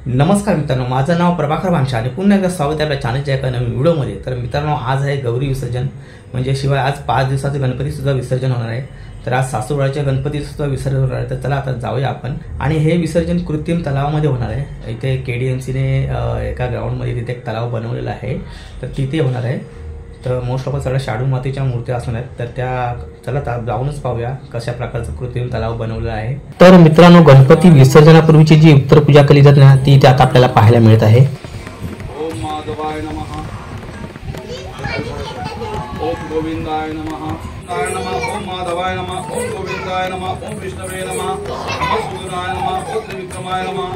नमस्कार मित्रांनो, माझं नाव प्रभाकर भानशा आणि पुन्हा एकदा स्वागत आहे आपल्या चॅनलच्या एका नवीन व्हिडिओमध्ये। तर मित्रांनो, आज आहे गौरी विसर्जन, म्हणजे शिवाय आज 5 दिवसाचं गणपती सुद्धा विसर्जन होणार आहे। तर आज सासूबाईच्या गणपती सुद्धा विसर्जन होणार आहे। तर चला आता जाऊया आपण। आणि हे विसर्जन कृत्रिम तलावामध्ये होणार आहे। इथे केडीएमसीने एका ग्राउंडमध्ये तिथे एक तलाव बनवलेला आहे, तर तिथे होणार आहे। तर मोस्ट ऑफ सगळ्या शाडू मातीच्या मूर्त्या असणार आहेत। तर त्या चला जाऊनच पाहूया कशा प्रकारचा कृत्रिम तलाव बनवलेला आहे। तर मित्रांनो, गणपती विसर्जनापूर्वीची जी उत्तर पूजा केली जाते ना, ती आता आपल्याला पाहायला मिळत आहे। ओम माधवाय नमः, ओम गोविंदाय नमः, ओम माधवाय नमः, ओम गोविंदाय नमः, ओम विष्णवे नमः, ओम सूर्याय नमः, ओम त्रिविक्रमाय नमः,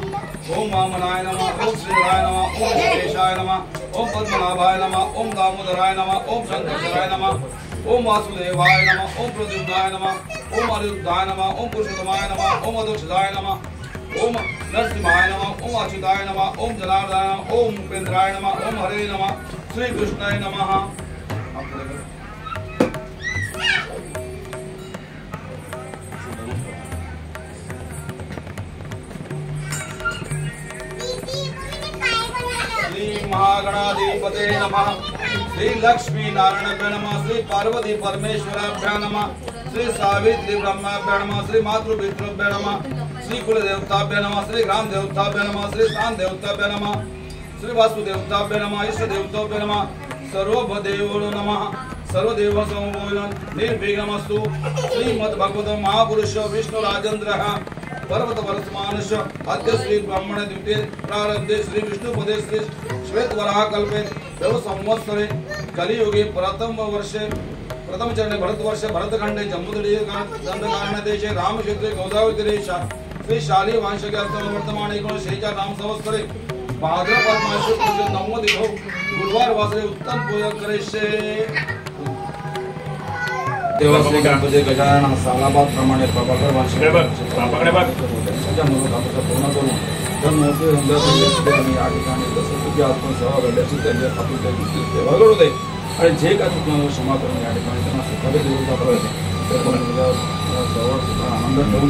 ओम वामनाय नमः, ओम श्रीराय नमः, ओम विश्वेशाय नमः, ओम पद्मनाभाय नमः, ओम दामोदराय नमः, ओम शंकराय नमः, ओम वासुदेवाय नमः, ओम प्रद्युम्नाय नमः, ओम अनिरुद्धाय नमः, ओम पुरुषोत्तमाय नमः, ओम अदोक्षदाय नमः, ओम नरसिंहाय नमः, ओम अच्युताय नमः, ओम जनार्दनाय नमः, ओम उपेंद्राय नमः, ओम हरे नमः, श्री कृष्णाय नमः। श्री महागणाधिपते नमः, श्री लक्ष्मी नारायणाभ्य नमः, श्री पार्वती परमेश्वराभ्य नमः, श्री सावित्री ब्रह्माभ्य नमः, श्री मातृपितृभ्य नमः, श्री कुलदेवताभ्य नमः, श्री ग्राम देवताभ्य नमः, श्री स्थान देवताभ्य नमः, श्री वासुदेवताभ्य नमः, इष्ट देवताभ्य नमः, सर्वभदेवो नमः, सर्वदेव समोयन निर्विघ्नमस्तु। श्रीमद् भगवत महापुरुष विष्णु राजेन्द्रः पर्वत वर्तमानस्य अद्य श्री ब्राह्मण द्वितीय प्रारब्धे श्री विष्णुपदे श्री श्वेत वराह कल्पे देव संवत्सरे कलियुगे प्रथम चरणे भरतवर्षे भरतखंडे जम्बूतटीय दंडकारण्य देशे रामक्षेत्रे गोदावरी श्री शाली वांशके अर्थम वर्तमाने 1946 नाम संवत्सरे भाद्रपद मासे पूज्य नवम दिवो गुरुवार वासरे उत्तम पूजा करेशे। देवाश्री गणपती गजानन सालाबाद प्रमाणे प्रभाकर वांशके त्यांच्या मनोकामना पूर्ण करून जन्मोत्सव रंगात आणि या ठिकाणी दसऱ्याची आत्म सेवा घडल्याची त्यांच्या हातून सेवा घडू दे आणि जे काही चुकलं क्षमा करून या ठिकाणी त्यांना सुखावे देऊ जातात। आनंद ठेवून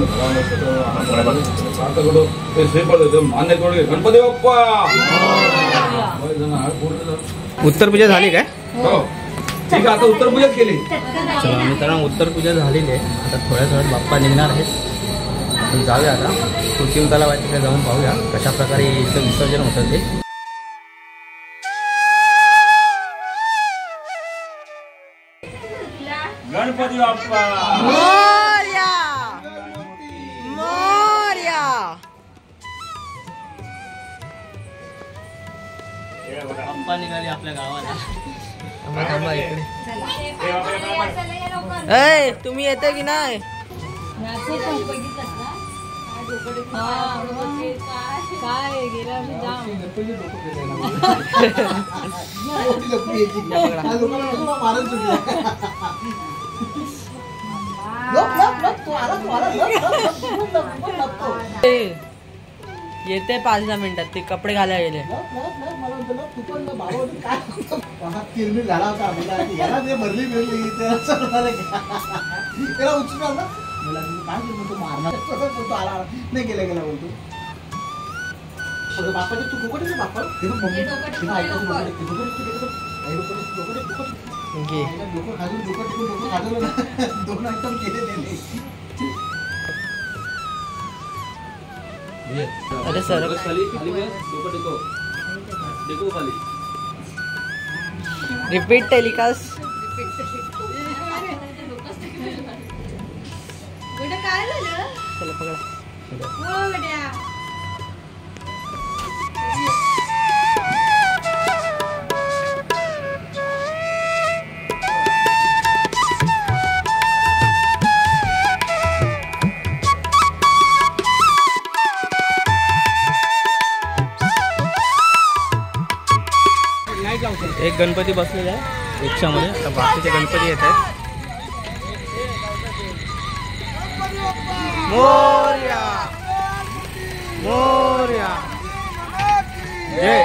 सार्थ घडो ते श्रीफळ देतो मान्य करू गणपती बाप्पा। उत्तर पूजा झाली काय? हो, ठीक आहे, आता उत्तर पूजा केली। चला मित्रांनो, उत्तर पूजा झालेली आहे। आता थोड्या थोड्यात बाप्पा निघणार आहेत। आपण जाऊया आता कृत्रिम तलावाच्या तिथे जाऊन पाहूया कशा प्रकारे इथं विसर्जन होतं ते। गणपती बाप्पा मोरया मोरया। बाप्पा निघाले आपल्या गावाला। ए, तुम्ही येते की नाही? काय गेला येते 5-10 मिनिटात, ते कपडे घालायला गेले। नाही गेला गेला बोलतो बाप्पाचे तू डोकं बाप्पा डोकं खाजून डोकं खाजवलं ना 2 आयटम केले त्याने। अरे सर खाली खाली डोकं टेको खाली रिपीट टेलिकास्ट। काय झालं? चला पकडा। हो बेटा, एक गणपती बसलेला आहे रिक्षामध्ये। आता बाकीचे गणपती येत आहेत। मोरया मोरया जय।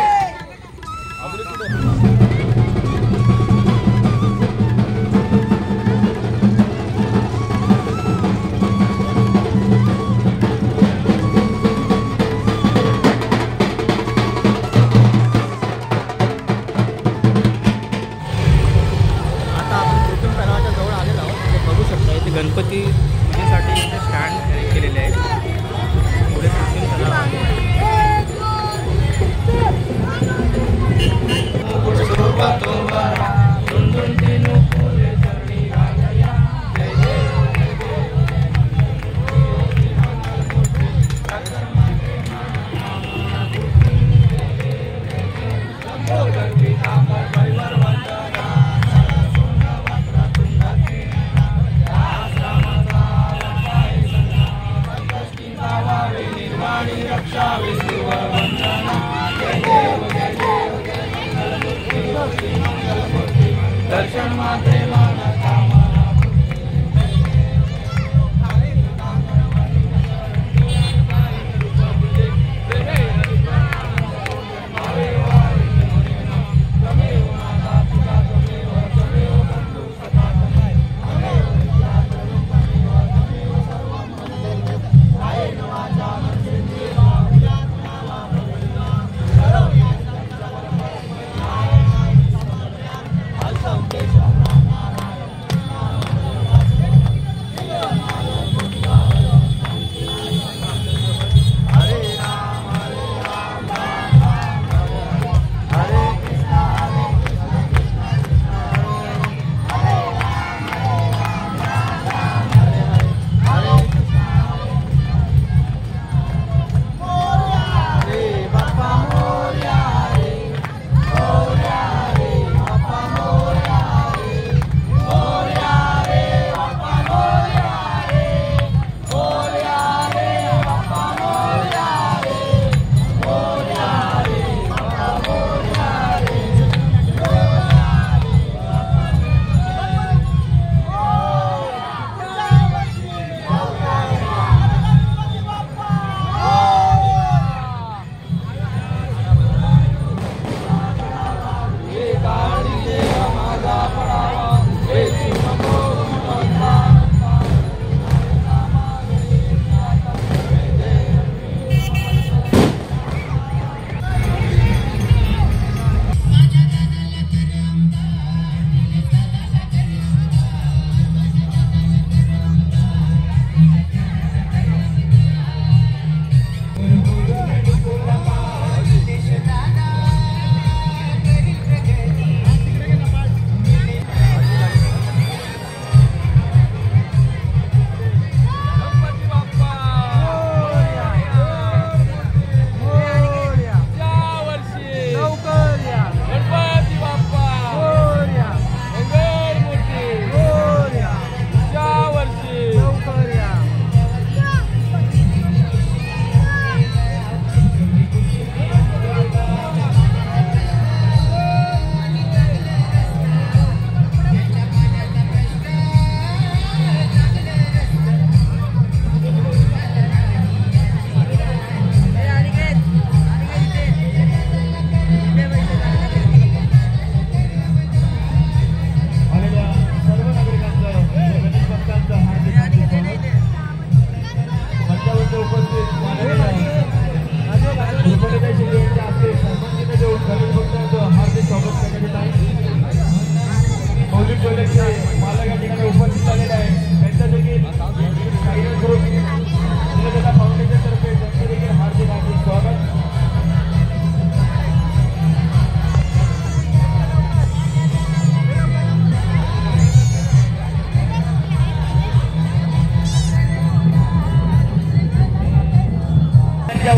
तर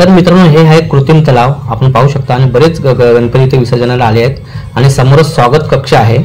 मित्रांनो, हे आहे कृत्रिम तलाव आपण पाहू शकता आणि बरेच गणपती इथे विसर्जनाला आले आहेत आणि समोरच स्वागत कक्ष आहे.